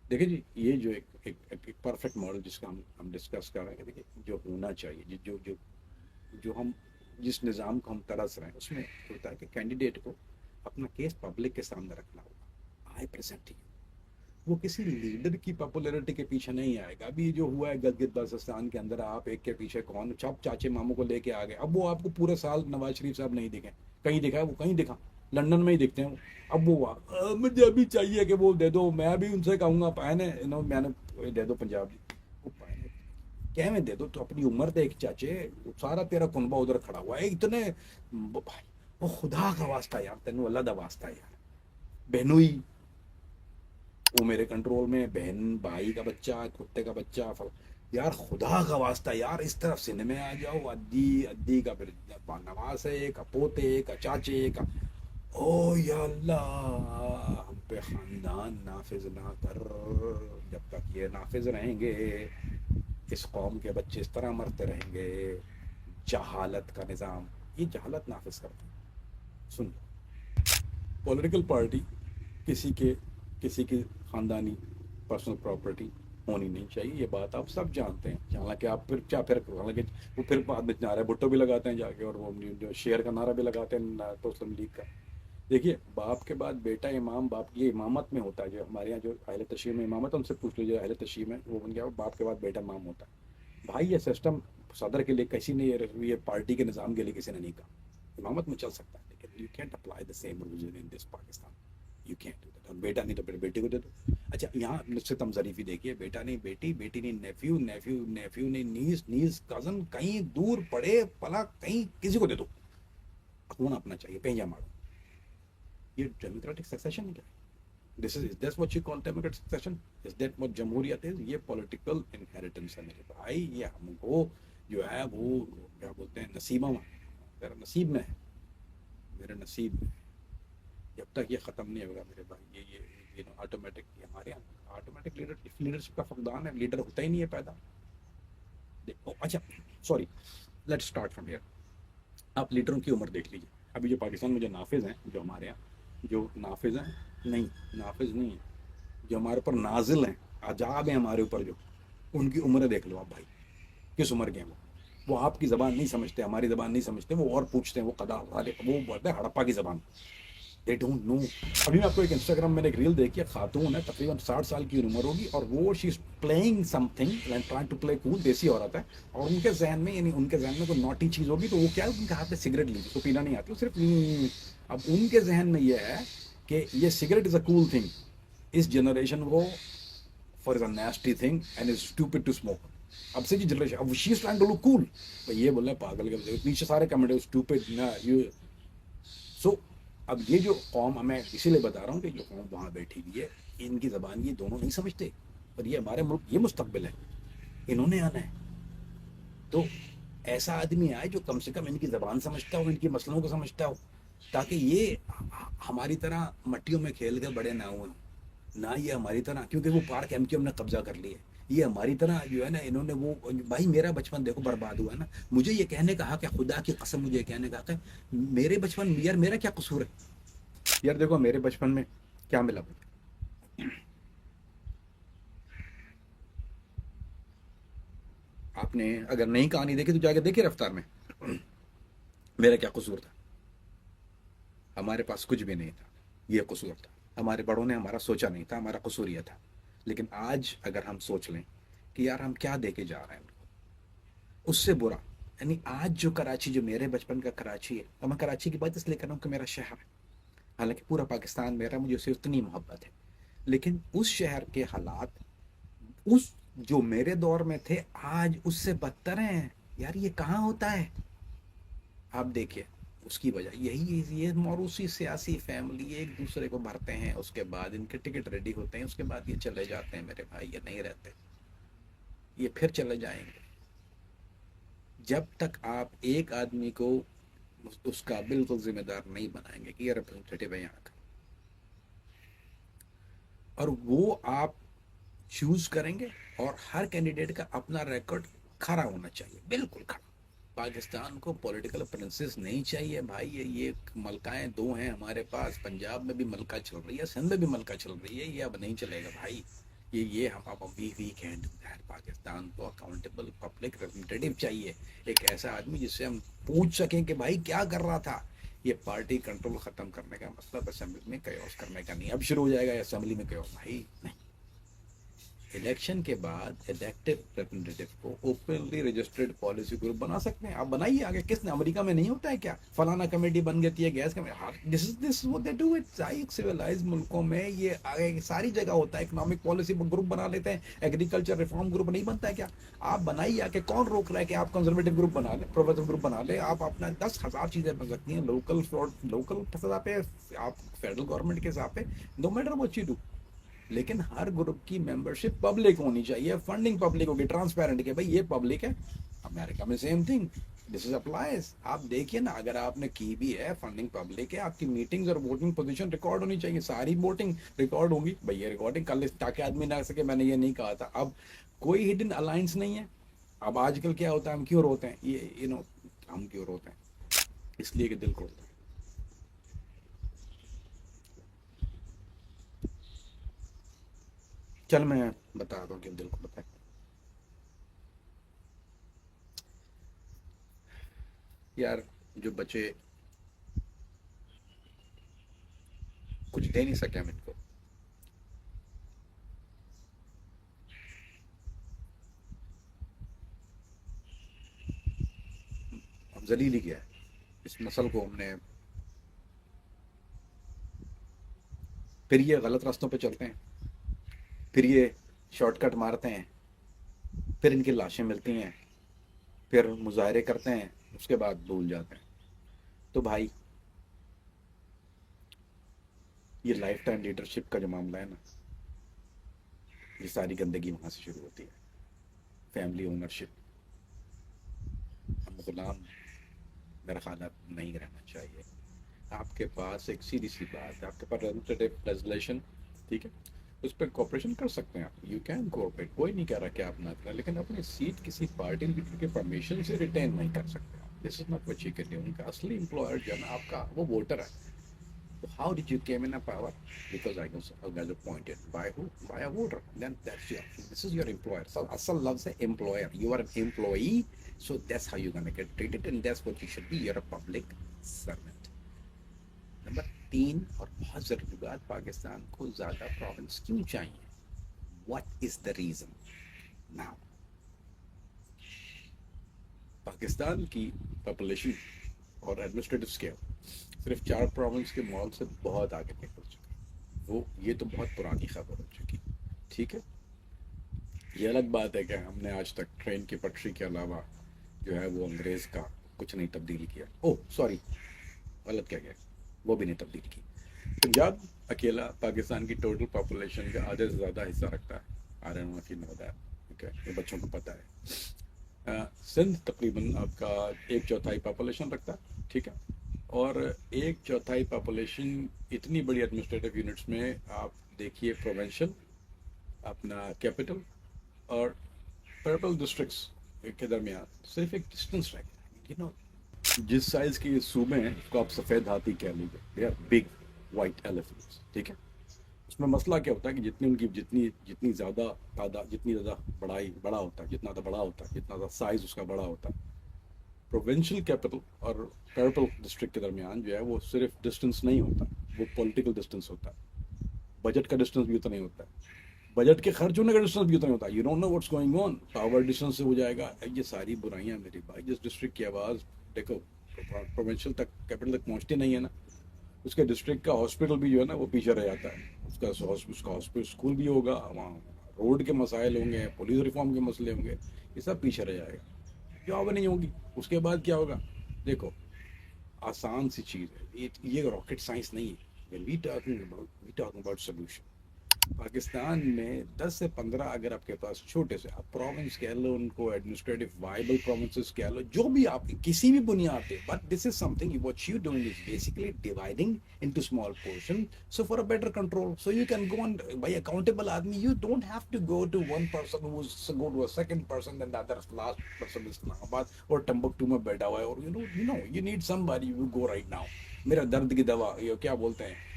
Speaker 1: देखिए जी, ये जो एक परफेक्ट मॉडल जिसका हम डिस्कस कर रहे हैं, देखिए जो होना चाहिए, जो जो जो हम जिस निज़ाम को हम तरस रहे हैं, उसमें होता है कि कैंडिडेट को अपना केस पब्लिक के सामने रखना होगा। आई प्रेजेंट यू, वो किसी लीडर की पॉपुलैरिटी के पीछे नहीं आएगा। अभी जो हुआ है गलगित बाल्टिस्तान के अंदर, आप एक के पीछे कौन, चप चाचे मामू को लेके आ गए, अब वो आपको पूरे साल नवाज शरीफ साहब नहीं दिखे, कहीं दिखा है वो, कहीं दिखा, लंदन में ही दिखते हैं वो। अब वो मुझे अभी चाहिए कि वो दे दो, मैं भी उनसे कहूँगा पहने मैंने दे दो पंजाब जी, वो पहने क्या में दे दो, तो अपनी उम्र देख चाचे, सारा तेरा कुनबा उधर खड़ा हुआ है, इतने भाई, वो खुदा का वास्ता यार, तेन अल्लाह का वास्ता यार, बहनोई, वो मेरे कंट्रोल में, बहन भाई का बच्चा, कुत्ते का बच्चा, यार खुदा का वास्ता यार, इस तरफ सिंध में आ जाओ, अद्दी अद्दी का फिर नवासे का पोते का चाचे का, ओ या अल्लाह, हम पे खानदान नाफिज ना कर। जब तक ये नाफिज रहेंगे, इस कौम के बच्चे इस तरह मरते रहेंगे। जहालत का निज़ाम, ये जहालत नाफिज करते हैं। सुन, पॉलिटिकल पार्टी किसी के किसी की खानदानी पर्सनल प्रॉपर्टी होनी नहीं चाहिए, ये बात आप सब जानते हैं। हालांकि आप फिर हालांकि वो फिर बाद में नारा भुट्टो भी लगाते हैं जाके, और वो जो शेयर का नारा भी लगाते हैं मुस्लिम लीग का। देखिए, बाप के बाद बेटा इमाम, बाप ये इमामत में होता है, जो हमारे यहाँ जो अहले तशरीह में इमामत, उनसे पूछ लीजिए अहले तशरीह में, वो बन गया बाप के बाद बेटा इमाम होता है। भाई ये सिस्टम सदर के लिए किसी ने, ये पार्टी के निज़ाम के लिए किसी ने नहीं कहा। इमामत में चल सकता है, लेकिन you can't apply the same rules in this Pakistan, you can't do that. और बेटा नहीं तो फिर बेटे को दे दो। अच्छा, यहाँ निश्चित हम जरीफी देखिए, बेटा नहीं बेटी, बेटी नहीं नेफ्यू, नेफ्यू नेफ्यू नहीं नीस, नीस कजन, कहीं दूर पड़े पला, कहीं किसी को दे दो, होना अपना चाहिए, पेंजा मारो। ये डेमोक्रेटिक सक्सेशन है क्या? This is that's what you call democratic succession? Is that what जमहूरियत इज? ये पॉलिटिकल इनहेरिटेंस है मेरे भाई, ये हमको जो है वो क्या बोलते हैं, नसीबा में, मेरा नसीब में है, मेरे नसीब में। जब तक ये ख़त्म नहीं होगा मेरे भाई, ये ऑटोमेटिक, हमारे यहाँ ऑटोमेटिक लीडरशिप का फकदान है, लीडर होता ही नहीं है पैदा। देखो अच्छा, sorry, let's start from here. आप लीडरों की उम्र देख लीजिए। अभी जो पाकिस्तान में जो नाफिज हैं, जो हमारे यहाँ जो नाफिज हैं, नहीं, नाफिज नहीं है, जो हमारे ऊपर नाजिल हैं, अजाब हैं हमारे ऊपर जो, उनकी उम्र देख लो आप भाई, किस उम्र के हैं वो आपकी ज़बान नहीं समझते, हमारी ज़बान नहीं समझते, वो और पूछते हैं, वो कदा वाले, वो बोलते हैं हड़प्पा की ज़बान, दे डोंट नो। अभी मैं आपको एक इंस्टाग्राम में एक रील देखी है, खातून है, तकरीबन 60 साल की उम्र होगी, और वो she is playing something like trying to play cool, देसी औरत है, और उनके जहन में, यानी उनके जहन में कोई नॉटी चीज़ होगी तो वो क्या है, उनके हाथ में सिगरेट ली, उसको पीना नहीं आती, वो सिर्फ अब उनके जहन में ये है कि ये cigarette is a cool thing, इस जनरेशन को for is a nasty thing and is stupid to smoke. अब से की जनरेशन, अब she is trying to look cool, तो ये बोल रहे पागल के नीचे सारे कमेंट स्टूपिड ना यू। सो अब ये जो कौम, मैं इसीलिए बता रहा हूँ कि जो कौम वहाँ बैठी हुई है, इनकी ज़बान ये दोनों नहीं समझते, पर ये हमारे मुल्क, ये मुस्तकबिल है, इन्होंने आना है। तो ऐसा आदमी आए जो कम से कम इनकी ज़बान समझता हो, इनकी मसलों को समझता हो, ताकि ये हमारी तरह मट्टियों में खेल के बड़े ना हुए, ना ये हमारी तरह, क्योंकि वो पार्क एमक्यू ने कब्जा कर लिया है, ये हमारी तरह जो है ना, इन्होंने वो, भाई मेरा बचपन देखो बर्बाद हुआ है ना, मुझे ये कहने का हक है, खुदा की कसम मुझे ये कहने का हक है, मेरे बचपन, यार मेरा क्या कसूर है, यार देखो मेरे बचपन में क्या मिला मुझे, आपने अगर नई कहानी देखी तो जाके देखिए रफ्तार में, मेरा क्या कसूर था, हमारे पास कुछ भी नहीं था, ये कसूर था, हमारे बड़ों ने हमारा सोचा नहीं था, हमारा कसूर ये था। लेकिन आज अगर हम सोच लें कि यार हम क्या दे के जा रहे हैं उनको, उससे बुरा, यानी आज जो कराची, जो मेरे बचपन का कराची है, और मैं कराची की बात इसलिए कर रहा हूँ कि मेरा शहर है, हालांकि पूरा पाकिस्तान मेरा, मुझे उससे उतनी मोहब्बत है, लेकिन उस शहर के हालात, उस जो मेरे दौर में थे, आज उससे बदतर हैं यार, ये कहाँ होता है। आप देखिए, उसकी वजह यही है, ये मौरूसी सियासी फैमिली एक दूसरे को भरते हैं, उसके बाद इनके टिकट रेडी होते हैं, उसके बाद ये चले जाते हैं मेरे भाई, ये नहीं रहते, ये फिर चले जाएंगे। जब तक आप एक आदमी को उसका बिल्कुल जिम्मेदार नहीं बनाएंगे कि ये रिप्रेजेंटेटिव है यहाँ का, और वो आप चूज करेंगे, और हर कैंडिडेट का अपना रिकॉर्ड खरा होना चाहिए, बिल्कुल खरा। पाकिस्तान को पॉलिटिकल प्रिंसेस नहीं चाहिए भाई, ये मलकाएं दो हैं हमारे पास, पंजाब में भी मलका चल रही है, सिंध में भी मलका चल रही है, ये अब नहीं चलेगा भाई, ये हम अब we can do that. Pakistan को अकाउंटेबल पब्लिक रिप्रेजेंटेटिव चाहिए, एक ऐसा आदमी जिससे हम पूछ सकें कि भाई क्या कर रहा था। ये पार्टी कंट्रोल खत्म करने का मतलब असेंबली में कयोस करने का नहीं, अब शुरू हो जाएगा असेंबली में कयोस, भाई नहीं। इलेक्शन के बाद इलेक्टेड रिप्रेजेंटेटिव को ओपनली रजिस्टर्ड पॉलिसी ग्रुप बना सकते हैं, आप बनाइए आगे, किसने, अमेरिका में नहीं होता है क्या, फलाना कमेटी बन गई है, gas committee, this what they do it, civilized मुल्कों में ये आगे सारी जगह होता है, इकोनॉमिक पॉलिसी ग्रुप बना लेते हैं, एग्रीकल्चर रिफॉर्म ग्रुप नहीं बनता है क्या, आप बनाइए आके, कौन रोक रहा है कि आप कंजर्वेटिव ग्रुप बना ले, प्रोग्रेसिव ग्रुप बना ले, आप अपना 10,000 चीजें बन सकती हैं, लोकल हिसाब पे, आप फेडरल गवर्नमेंट के हिसाब पे, no matter what you do, लेकिन हर ग्रुप की मेंबरशिप पब्लिक होनी चाहिए, फंडिंग पब्लिक होगी, ट्रांसपेरेंट के भाई ये पब्लिक है। अमेरिका में same thing, this is applies, आप देखिए ना, अगर आपने की भी है, फंडिंग पब्लिक है, आपकी मीटिंग्स और वोटिंग पोजीशन रिकॉर्ड होनी चाहिए, सारी वोटिंग रिकॉर्ड होगी भाई, ये रिकॉर्डिंग कर ले ताकि आदमी ना सके मैंने ये नहीं कहा था। अब कोई हिडन अलायंस नहीं है। अब आजकल क्या होता है, हम क्यों रोते हैं, ये हम क्यों रोते हैं, इसलिए कि दिल को होता है। चल मैं बता दूं कि दिल को पता है, यार जो बच्चे कुछ दे नहीं सके हम इनको, हम जलील ही किया है इस नस्ल को हमने, फिर ये गलत रास्तों पे चलते हैं, फिर ये शॉर्टकट मारते हैं, फिर इनकी लाशें मिलती हैं, फिर मुजाहरे करते हैं, उसके बाद भूल जाते हैं। तो भाई ये लाइफ टाइम लीडरशिप का जो मामला है ना, ये सारी गंदगी वहाँ से शुरू होती है, फैमिली ओनरशिप, हम गुलाम मेरा ख्याल नहीं रहना चाहिए। आपके पास एक सीधी सी बात है, आपके पास रेजोल्यूशन, ठीक है, उस पर कॉपरेशन कर सकते हैं आप, यू कैन कोऑपरेट, कोई नहीं कह रहा कि आप ना करें, लेकिन अपनी सीट किसी पार्टी लीडर के परमिशन से रिटेन नहीं कर सकते आप। This is not what you can do. उनका असली एम्प्लॉयर जो है ना आपका, वो वोटर है। So how did you came in a power? Because I was appointed by who? By a voter. Then that's your. This is your employer. So asal loves an employer. You are an employee, so that's how you're gonna get treated, and that's what you should be. You're a public servant. Number 3 और बहुत जरूरी बात, पाकिस्तान को ज्यादा province क्यों चाहिए? What is the reason? Now, Pakistan की population और एडमिनिस्ट्रेटिव स्केल सिर्फ 4 प्रोविंस के मॉल से बहुत आगे निकल चुका है। वो ये तो बहुत पुरानी खबर हो चुकी, ठीक है। ये अलग बात है कि हमने आज तक ट्रेन की पटरी के अलावा जो है वो अंग्रेज़ का कुछ नहीं तब्दील किया। ओह सॉरी, गलत कह गया, वो भी नहीं तब्दील की। पंजाब अकेला पाकिस्तान की टोटल पॉपुलेशन का आधे से ज़्यादा हिस्सा रखता है। I don't know if you know that, ठीक है, ये बच्चों को पता है। सिंध तकरीबन आपका 1/4 पॉपुलेशन रखता है, ठीक है। और 1/4 पॉपुलेशन इतनी बड़ी एडमिनिस्ट्रेटिव यूनिट्स में आप देखिए, प्रोविंशियल, अपना कैपिटल और पर्पल डिस्ट्रिक्ट्स के दरमियान सिर्फ एक डिस्टेंस रह गया। यू नो, जिस साइज के ये सूबे हैं उसको आप सफ़ेद हाथी कह लीजिए, they are big white elephants, ठीक है। उसमें मसला क्या होता है कि जितनी उनकी जितनी जितनी ज़्यादा तादाद, जितनी ज़्यादा बड़ा होता है, जितना ज़्यादा बड़ा होता है, जितना ज़्यादा साइज़ उसका बड़ा होता है, प्रोविंशियल कैपिटल और पर्पल डिस्ट्रिक्ट के दरमियान जो है वो सिर्फ डिस्टेंस नहीं होता, वो पॉलिटिकल डिस्टेंस होता है। बजट का डिस्टेंस भी उतना ही होता है, बजट के खर्च होने का डिस्टेंस भी उतना ही होता है। You don't know what's going on, power distance से हो जाएगा। ये सारी बुराइयां मेरे भाई, जिस डिस्ट्रिक्ट की आवाज़ देखो प्रोविंशियल तक, कैपिटल तक पहुंचती नहीं है ना, उसके डिस्ट्रिक्ट का हॉस्पिटल भी जो है ना वो पीछे रह जाता है। उसका हॉस्पिटल, स्कूल भी होगा वहाँ, रोड के मसाइल होंगे, पुलिस रिफॉर्म के मसले होंगे, ये सब पीछे रह जाएगा, जॉब नहीं होगी। उसके बाद क्या होगा? देखो, आसान सी चीज़ है ये रॉकेट साइंस नहीं है। We talking about solution. Pakistan में 10 से 15 अगर आपके पास छोटे से, आप प्रोविंस कह लो उनको, एडमिनिस्ट्रेटिव वाइबल प्रोविंसेस कह लो, जो भी आप किसी भी बुनियाद पे, but this is something what you doing is basically dividing into small portion, so for a better control, so you can go on by accountable आदमी। You don't have to go to one person who go to a second person and the other last person Islamabad और Timbuktu में बैठा हुआ है, और you know you need somebody you go right now, मेरा दर्द की दवा, ये क्या बोलते हैं,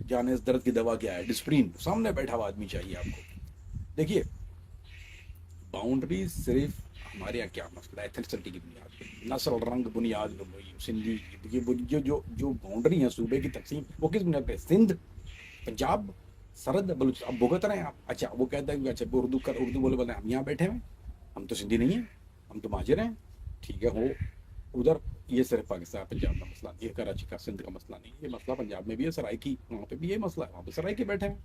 Speaker 1: जाने इस दर्द की दवा क्या है, डिस्प्रिन, सामने बैठा हुआ आदमी चाहिए आपको। देखिए, बाउंड्रीज सिर्फ हमारे यहाँ क्या मसला है, एथनिसिटी की बुनियाद पे, नस्ल, रंग, बुनियाद, सिंधी, ये जो जो जो बाउंड्री है सूबे की तकसीम, वो किस बुनियाद पे? सिंध, पंजाब, सरहद, बलूच, अब भुगत रहे हैं आप। अच्छा, वो कहता है कि अच्छा उर्दू बोले बोले, हम यहाँ बैठे हुए, हम तो सिंधी नहीं हैं, हम तो माजिर हैं, ठीक है। हो उधर, ये सिर्फ पाकिस्तान पंजाब का मसला, ये कराची का सिंध का मसला नहीं, ये मसला पंजाब में भी है, सराइकी वहाँ पे भी ये मसला है, वहाँ पे सराइकी बैठे हैं।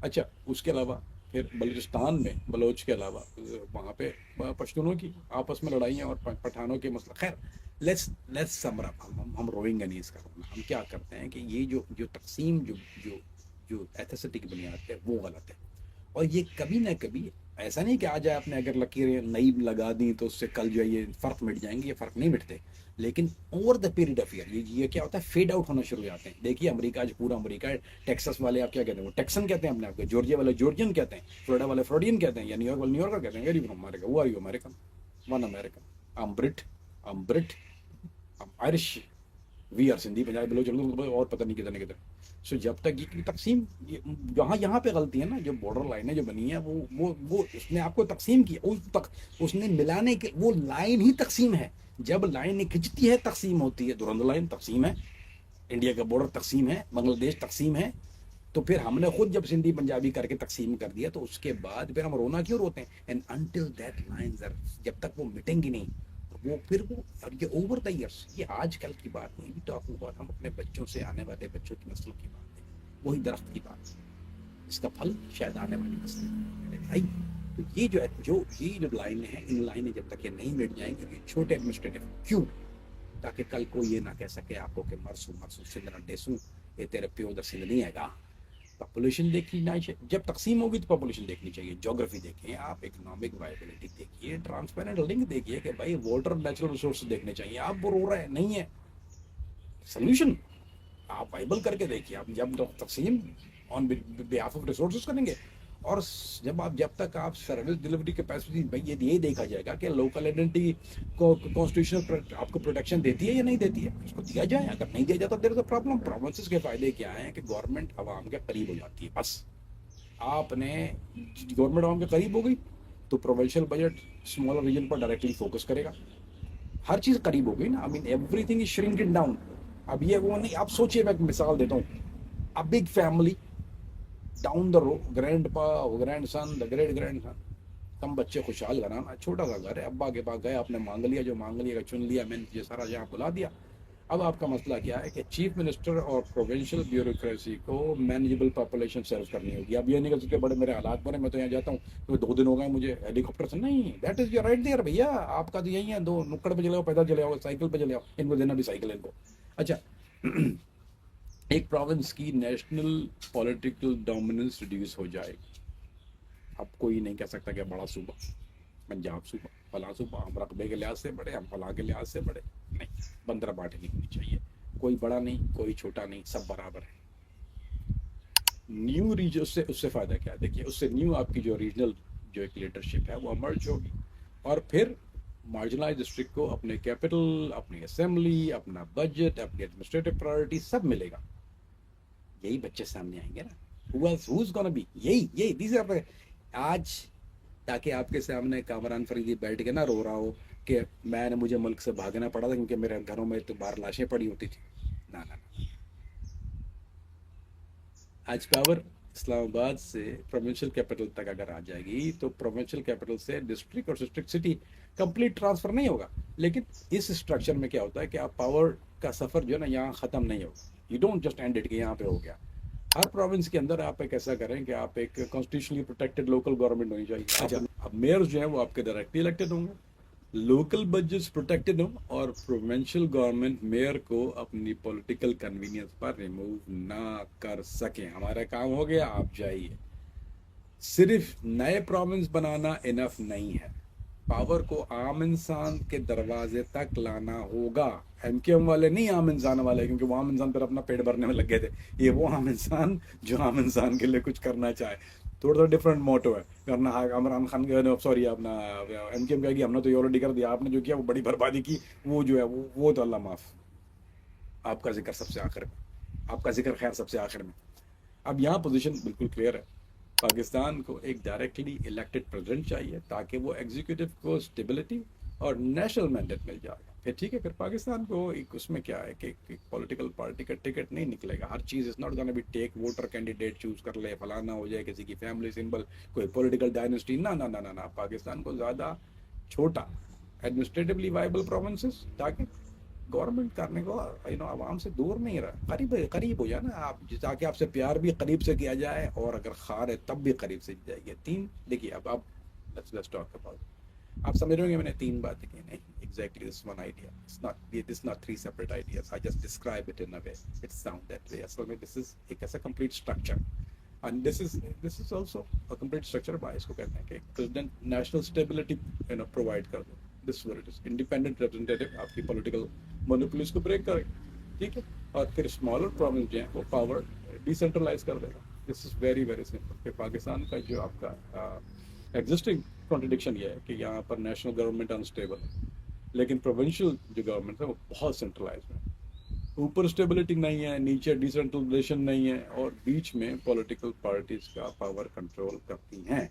Speaker 1: अच्छा, उसके अलावा फिर बलूचिस्तान में बलोच के अलावा वहाँ पे पश्तूनों की आपस में लड़ाइयाँ और पठानों के मसला। खैर, लेट्स समर अप, हम रोएंगे नहीं इसका। हम क्या करते हैं कि ये जो जो तकसीम जो जो जो एथनिसिटी की बुनियाद पे, वो गलत है। और ये कभी ना कभी, ऐसा नहीं कि आज आपने अगर लकीरें नई लगा दी तो उससे कल जो है ये फ़र्क मिट जाएंगे, ये फ़र्क नहीं मिटते। लेकिन over the period of year ये क्या होता है, फेड आउट होना शुरू हो जाते हैं। देखिए अमेरिका, आज पूरा अमेरिका है, टेक्सास वाले आप क्या कहते हैं, वो टेक्सन कहते हैं अपने आप को, जॉर्जिया वाले जॉर्जियन कहते हैं, फ्लोरिडा वाले फ्लोरिडियन कहते हैं, या न्यूयॉर्क वाले न्यूयॉर्कर कहते हैं। वेरी फ्रॉम अमेरिका, वो are you American, one American, I am Brit, I am Brit, I am Irish, we are Sindhi, Punjabi, Baloch, और पता नहीं कितने कितने। सो जब तक ये तकसीम, जहाँ यहाँ पे गलती है ना, जो बॉर्डर लाइनें जो बनी है, वो उसने आपको तकसीम की, उसने मिलाने के, वो लाइन ही तकसीम है। जब लाइन खिंचती है तकसीम होती है, दुरंद लाइन तकसीम है, इंडिया का बॉर्डर तकसीम है, बांग्लादेश तकसीम है। तो फिर हमने खुद जब सिंधी पंजाबी करके तकसीम कर दिया, तो उसके बाद फिर हम रोना क्यों रोते हैं? And until that lines are, जब तक वो मिटेंगी नहीं, वो फिर वो, और ये ओवर द ईयर्स, ये आजकल की बात नहीं, टॉकिंग अबाउट हम अपने बच्चों से, आने वाले बच्चों की नस्लों की बात है, वही दरख्त की बात, इसका फल शायद आने वाली नस्ल मेरे भाई। तो ये जो लाइनें हैं, इन लाइनें जब तक ये नहीं मिट जाएंगी, ये छोटे एडमिनिस्ट्रेटिव क्यों, ताकि कल को ये ना कह सके आपको कि मरसू सिंध ना डेसू, ये तेरे प्यो द सिंध नहीं आएगा। पॉपुलेशन देखनी चाहिए, जब तकसीम होगी तो पॉपुलेशन देखनी चाहिए, ज्योग्राफी देखिए आप, इकोनॉमिक वायबिलिटी देखिए, ट्रांसपेरेंट लिंक देखिए कि भाई वाटर, नेचुरल रिसोर्स देखने चाहिए। आप वो रो रहे हैं, नहीं है सोल्यूशन, आप वाइबल करके देखिए। आप जब तकसीम ऑन बिहाफ ऑफ रिसोर्सेज करेंगे, और जब तक आप सर्विस डिलीवरी कैपेसिटी, भाई ये देखा जाएगा कि लोकल आइडेंटिटी को कॉन्स्टिट्यूशनल आपको प्रोटेक्शन देती है या नहीं देती है, उसको दिया जाए। अगर नहीं दिया जाता there is a problem. Provinces के फायदे क्या हैं कि गवर्नमेंट आवाम के करीब हो जाती है। बस आपने गवर्नमेंट आवाम के करीब हो गई तो प्रोविंशियल बजट स्मॉलर रीजन पर डायरेक्टली फोकस करेगा। हर चीज़ करीब हो गई ना। I mean everything is shrinking down. अब ये वो नहीं, आप सोचिए, मैं एक मिसाल देता हूँ। A big family down the road, grandpa, grandson, the great grandson, कम बच्चे खुशहाल घराना, छोटा सा घर है, अब्बा के पास गए, आपने मांग लिया, जो मांग लिया चुन लिया, मैंने ये सारा यहाँ बुला दिया। अब आपका मसला क्या है कि चीफ मिनिस्टर और प्रोविंशियल ब्यूरोक्रेसी को मैनेजेबल पॉपुलेशन सर्व करनी होगी। अब ये नहीं कर सकते बड़े मेरे हालात बने, मैं तो यहाँ जाता हूँ तो 2 दिन हो गए मुझे हेलीकॉप्टर से, नहीं, that is your right there भैया। आपका तो यही है, 2 नुक्कड़ पे चले आओ, पैदल चले आओ, साइकिल पे चले आओ, इनको देना भी साइकिल इनको। अच्छा एक प्रोविंस की नेशनल पॉलिटिकल डोमिनेंस रिड्यूस हो जाएगी। अब कोई नहीं कह सकता कि बड़ा सूबा, पंजाब सूबा, फला सूबा, हम रकबे के लिहाज से बड़े, हम फला के लिहाज से बड़े, नहीं, बंदरा बांट नहीं होनी चाहिए। कोई बड़ा नहीं, कोई छोटा नहीं, सब बराबर है। न्यू रीजन, उससे उससे फ़ायदा क्या है, देखिए, उससे न्यू आपकी जो रीजनल जो एक लीडरशिप है वो मर्ज होगी, और फिर मार्जिनलाइज डिस्ट्रिक्ट को अपने कैपिटल, अपनी असेंबली, अपना बजट, अपनी एडमिनिस्ट्रेटिव प्रायोरिटी सब मिलेगा। यही बच्चे सामने आएंगे ना। who's gonna be, यही these are the, आज ताकि आपके सामने कामरान फरीदी बैठ के ना रो रहा हो कि मैंने, मुझे मुल्क से भागना पड़ा था क्योंकि मेरे घरों में तो बाहर लाशें पड़ी होती थी। ना ना ना, आज पावर इस्लामाबाद से प्रोविंशियल कैपिटल तक अगर आ जाएगी तो प्रोविंशियल कैपिटल से डिस्ट्रिक्ट और डिस्ट्रिक्ट सिटी कंप्लीट ट्रांसफर नहीं होगा। लेकिन इस स्ट्रक्चर में क्या होता है कि आप पावर का सफर जो है ना यहाँ खत्म नहीं होगा। You don't just and it कि यहाँ पे हो गया। हर प्रोविंस के अंदर आप एक ऐसा करें कि आप एक कॉन्स्टिट्यूशनली प्रोटेक्टेड लोकल गवर्नमेंट होनी चाहिए। अच्छा, अब मेयर्स जो है वो आपके डायरेक्टली इलेक्टेड होंगे, लोकल बजट्स प्रोटेक्टेड हो, और प्रोविंशियल गवर्नमेंट मेयर को अपनी पॉलिटिकल कन्वीनियंस पर रिमूव ना कर सके। हमारा काम हो गया, आप जाइए। सिर्फ नए प्रोविंस बनाना इनफ नहीं है, पावर को आम इंसान के दरवाजे तक लाना होगा। एमकेएम वाले नहीं आम इंसान वाले, क्योंकि वो आम इंसान पर अपना पेट भरने में लगे थे। ये वो आम इंसान जो आम इंसान के लिए कुछ करना चाहे। थोड़ा सा डिफरेंट मोटो है करना। इमरान खान का, सॉरी, अपना एमकेएम कहेगी हमने तो ये ऑलरेडी कर दिया, आपने जो किया वो बड़ी बर्बादी की, वो जो है वो तो अल्लाह माफ। आपका जिक्र सबसे आखिर में, आपका जिक्र खैर सबसे आखिर में। अब यहाँ पोजीशन बिल्कुल क्लियर है। पाकिस्तान को एक डायरेक्टली इलेक्टेड प्रेसिडेंट चाहिए ताकि वो एग्जीक्यूटिव को स्टेबिलिटी और नेशनल मैंडेट मिल जाए। फिर ठीक है, फिर पाकिस्तान को एक उसमें क्या है कि पॉलिटिकल पार्टी का टिकट नहीं निकलेगा। हर चीज़ is not gonna be take voter candidate choose कर ले, फलाना हो जाए, किसी की फैमिली सिंबल, कोई पॉलिटिकल डायनेस्टी, ना ना ना ना ना। पाकिस्तान को ज़्यादा छोटा एडमिनिस्ट्रेटिवली वाइबल प्रोविंसेस, ताकि गवर्नमेंट करने को आवाम से दूर नहीं रहा, करीब करीब हो जाए ना आप, ताकि आपसे प्यार भी करीब से किया जाए, और अगर खार है तब भी करीब से जाएगी। 3 देखिए, अब आप लेट्स टॉक अबाउट, आप समझ रहे होंगे मैंने 3 बातें की। नहीं, exactly this one idea, it's not 3 separate ideas, I just describe it in a way it sound that way. असल में दिस इज एक ऐसा complete structure, and this is also a complete structure bye, इसको कहते हैं कि president national stability provide कर दो। This what it is, independent representative आपकी पॉलिटिकल मोनोपोलीज को ब्रेक करेगा, ठीक है, और फिर स्मॉलर प्रोविंस जो है वो पावर डिसेंट्रलाइज कर देगा। This is very very simple. Pakistan का जो आपका एग्जिस्टिंग कॉन्ट्रडिक्शन ये है कि यहाँ पर नेशनल गवर्नमेंट अनस्टेबल है, लेकिन प्रोविंशियल जो गवर्नमेंट है वो बहुत सेंट्रलाइज है। ऊपर स्टेबिलिटी नहीं है, नीचे डिसेंट्रलाइजेशन नहीं है, और बीच में पॉलिटिकल पार्टीज का पावर कंट्रोल करती हैं।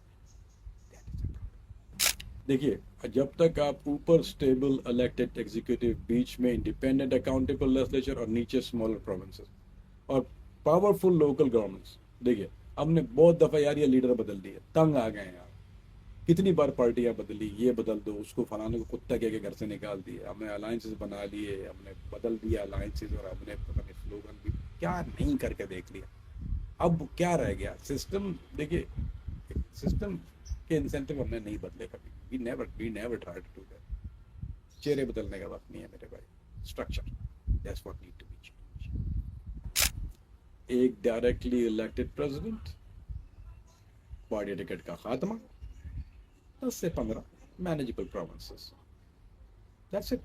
Speaker 1: देखिए, जब तक आप ऊपर स्टेबल इलेक्टेड एग्जीक्यूटिव, बीच में इंडिपेंडेंट अकाउंटेबल लेजिस्लेचर, और नीचे स्मॉलर प्रोविंसेस और पावरफुल लोकल गवर्नमेंट्स। देखिए, हमने बहुत दफ़ा यार ये लीडर बदल दिए, तंग आ गए यार। कितनी बार पार्टियां बदली, ये बदल दो, उसको फलाने को कुत्ता कह के घर से निकाल दिए, हमने अलायंसेस बना लिए, हमने बदल दिया अलायंसेस, और हमने पता नहीं स्लोगन भी क्या नहीं करके देख लिया। अब क्या रह गया सिस्टम? देखिए, सिस्टम के इंसेंटिव हमने नहीं बदले कभी। We never try to do that. चेहरे बदलने का वक्त नहीं है मेरे भाई, structure, that's what need to be change. एक directly elected president, party ticket का खात्मा, 10 से 15 manageable provinces, that's it.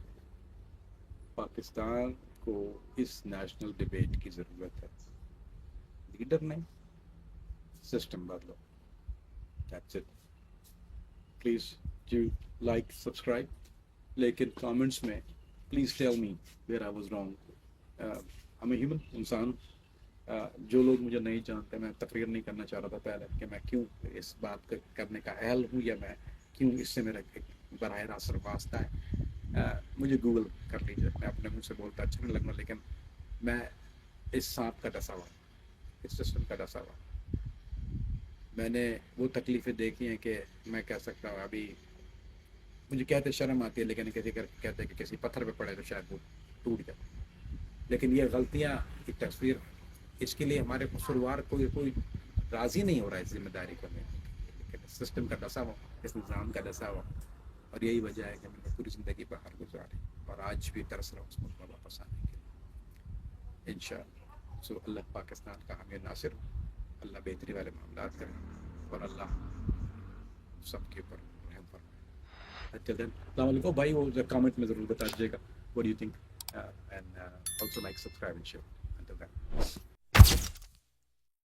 Speaker 1: Pakistan को इस नेशनल डिबेट की जरूरत है, लीडर नहीं, सिस्टम बदलो। That's it. Please do like subscribe, लेकिन कमेंट्स में please tell me where I was wrong. I am human, इंसान. जो लोग मुझे नहीं जानते, मैं तकरीर नहीं करना चाह रहा था पहले कि मैं क्यों इस बात को करने का अहल हूँ, या मैं क्यों इससे मेरा बराह रास्त वास्ता है. मुझे गूगल कर लीजिए, मैं अपने मुँह से बोलता अच्छा नहीं लगना, लेकिन मैं इस सांप का डसा हुआ, इस सिस्टम का डसा हुआ. मैंने वो तकलीफ़ें देखी हैं कि मैं कह सकता हूँ अभी मुझे कहते शर्म आती है, लेकिन किसी कहते हैं कि किसी पत्थर पे पड़े तो शायद वो टूट जाए. लेकिन ये गलतियाँ की तस्वीर, इसके लिए हमारे कसूरवार कोई राज़ी नहीं हो रहा है इस जिम्मेदारी को लेने. लेकिन सिस्टम का डसा हुआ, इस निज़ाम का डसा हुआ, और यही वजह है कि मैंने पूरी ज़िंदगी बाहर गुजारी और आज भी तरस रहा हूँ उस मुल्क में वापस आने के लिए इंशाअल्लाह. सो अल्लाह पाकिस्तान का हमें नासिर हो, अल्लाह बेहतरी वाले मामलात करें, और अल्लाह सबके ऊपर रहम फरमाए. Till then, अस्सलाम वालेकुम भाई. वो कमेंट में ज़रूर बता दीजिएगा what do you think, and also like, subscribe and share. Until then.